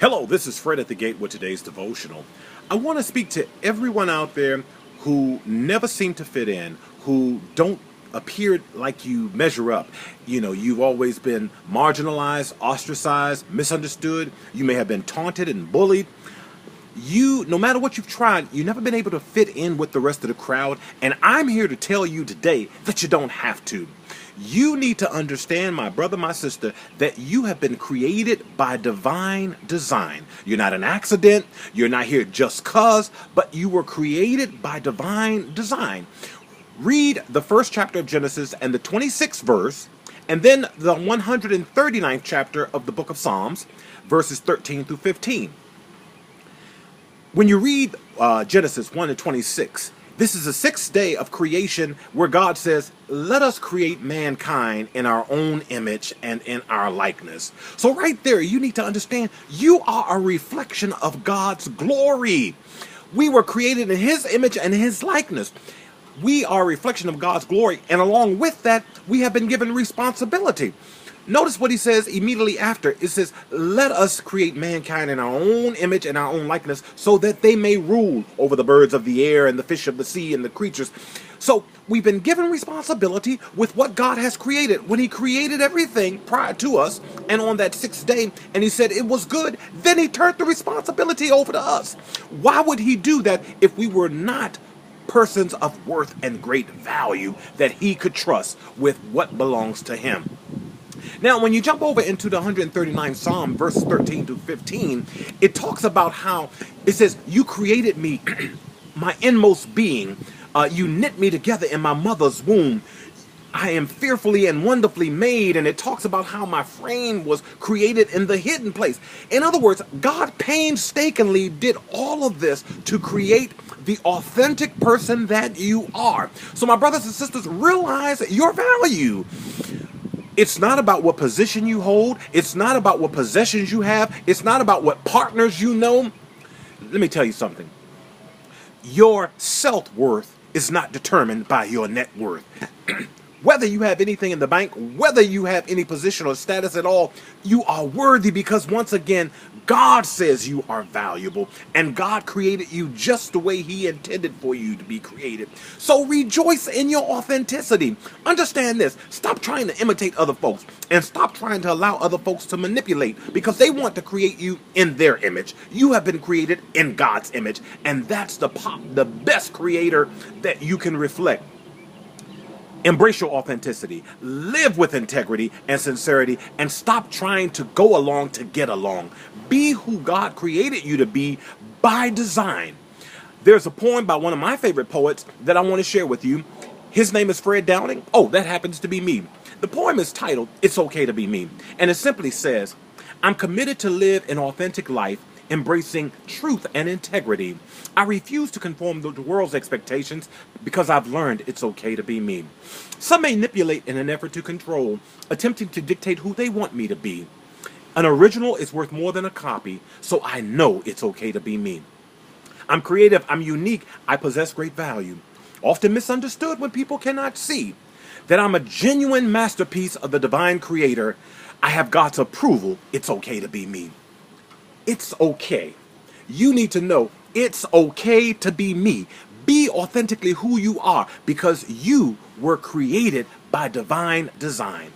Hello, this is Fred at the Gate with today's devotional. I want to speak to everyone out there who never seem to fit in, who don't appear like you measure up. You know, you've always been marginalized, ostracized, misunderstood. You may have been taunted and bullied. No matter what you've tried, you've never been able to fit in with the rest of the crowd. And I'm here to tell you today that you don't have to. You need to understand, my brother, my sister, that you have been created by divine design. You're not an accident. You're not here just cause, but you were created by divine design. Read the first chapter of Genesis and the 26th verse, and then the 139th chapter of the book of Psalms, verses 13 through 15. When you read Genesis 1 and 26, this is the sixth day of creation where God says, let us create mankind in our own image and in our likeness. So right there, you need to understand you are a reflection of God's glory. We were created in his image and his likeness. We are a reflection of God's glory. And along with that, we have been given responsibility. Notice what he says immediately after. It says, let us create mankind in our own image and our own likeness so that they may rule over the birds of the air and the fish of the sea and the creatures. So we've been given responsibility with what God has created. When he created everything prior to us and on that sixth day, and he said it was good, then he turned the responsibility over to us. Why would he do that if we were not persons of worth and great value that he could trust with what belongs to him? Now, when you jump over into the 139th Psalm, verses 13 to 15, it talks about how it says, you created me, my inmost being. You knit me together in my mother's womb. I am fearfully and wonderfully made. And it talks about how my frame was created in the hidden place. In other words, God painstakingly did all of this to create the authentic person that you are. So my brothers and sisters, realize your value. It's not about what position you hold. It's not about what possessions you have. It's not about what partners you know. Let me tell you something. Your self-worth is not determined by your net worth. Whether you have anything in the bank, whether you have any position or status at all, you are worthy because once again, God says you are valuable and God created you just the way he intended for you to be created. So rejoice in your authenticity. Understand this. Stop trying to imitate other folks and stop trying to allow other folks to manipulate because they want to create you in their image. You have been created in God's image, and that's the best creator that you can reflect. Embrace your authenticity, live with integrity and sincerity, and stop trying to go along to get along. Be who God created you to be by design. There's a poem by one of my favorite poets that I want to share with you. His name is Fred Downing. Oh, that happens to be me. The poem is titled, It's Okay to Be Me. And it simply says, I'm committed to live an authentic life, embracing truth and integrity. I refuse to conform to the world's expectations because I've learned it's okay to be me. Some manipulate in an effort to control, attempting to dictate who they want me to be. An original is worth more than a copy, so I know it's okay to be me. I'm creative, I'm unique, I possess great value. Often misunderstood when people cannot see that I'm a genuine masterpiece of the divine creator. I have God's approval. It's okay to be me. It's okay. You need to know it's okay to be me. Be authentically who you are because you were created by divine design.